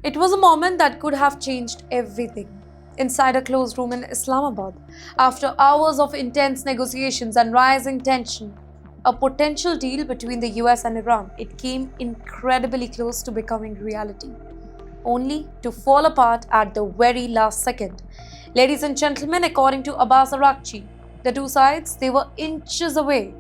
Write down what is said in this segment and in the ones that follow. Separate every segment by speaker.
Speaker 1: It was a moment that could have changed everything. Inside a closed room in Islamabad, after hours of intense negotiations and rising tension, a potential deal between the US and Iran, it came incredibly close to becoming reality, only to fall apart at the very last second. Ladies and gentlemen, according to Abbas Araghchi, the two sides they were inches away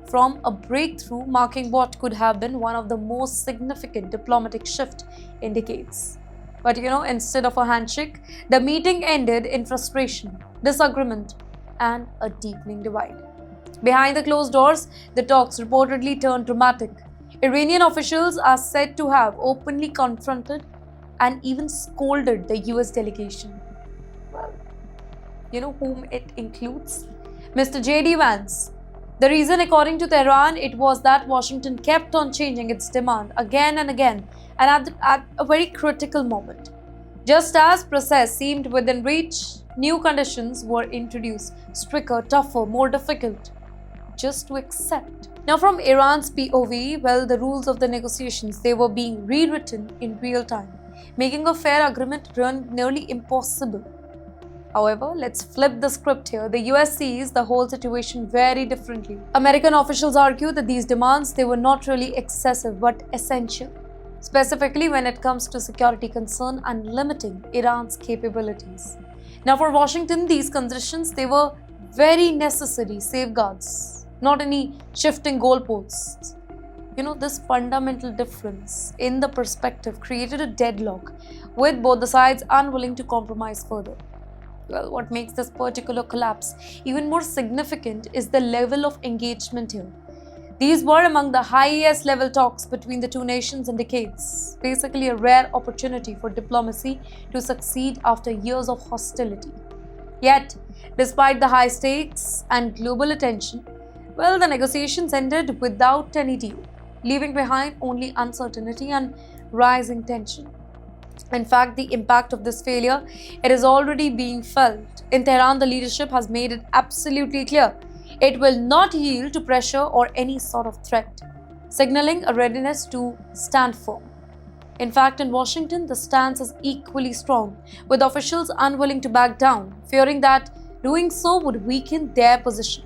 Speaker 1: from a breakthrough marking what could have been one of the most significant diplomatic shift in decades. But instead of a handshake, the meeting ended in frustration, disagreement, and a deepening divide. Behind the closed doors, the talks reportedly turned dramatic. Iranian officials are said to have openly confronted and even scolded the US delegation. Well, you know whom it includes? Mr. J.D. Vance. The reason, according to Tehran, it was that Washington kept on changing its demand again and again, and at a very critical moment. Just as process seemed within reach, new conditions were introduced, stricter, tougher, more difficult just to accept. Now, from Iran's POV, well, the rules of the negotiations they were being rewritten in real time, making a fair agreement run nearly impossible. However, let's flip the script here. The US sees the whole situation very differently. American officials argue that these demands they were not really excessive but essential, specifically when it comes to security concern and limiting Iran's capabilities. Now, for Washington, these conditions they were very necessary safeguards, not any shifting goalposts. This fundamental difference in the perspective created a deadlock, with both the sides unwilling to compromise further. Well, what makes this particular collapse even more significant is the level of engagement here. These were among the highest level talks between the two nations in decades, basically a rare opportunity for diplomacy to succeed after years of hostility. Yet, despite the high stakes and global attention, well, the negotiations ended without any deal, leaving behind only uncertainty and rising tension. In fact, the impact of this failure, it is already being felt. In Tehran, the leadership has made it absolutely clear it will not yield to pressure or any sort of threat, signaling a readiness to stand firm. In fact, in Washington, the stance is equally strong, with officials unwilling to back down, fearing that doing so would weaken their position.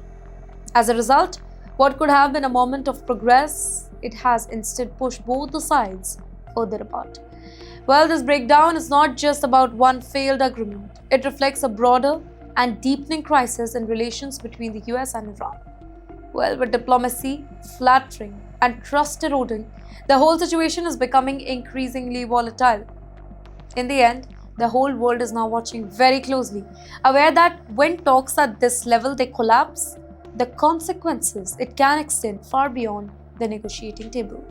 Speaker 1: As a result, what could have been a moment of progress, it has instead pushed both the sides further apart. Well, this breakdown is not just about one failed agreement. It reflects a broader and deepening crisis in relations between the US and Iran. Well, with diplomacy flattering and trust eroding, the whole situation is becoming increasingly volatile. In the end, the whole world is now watching very closely, aware that when talks at this level they collapse, the consequences it can extend far beyond the negotiating table.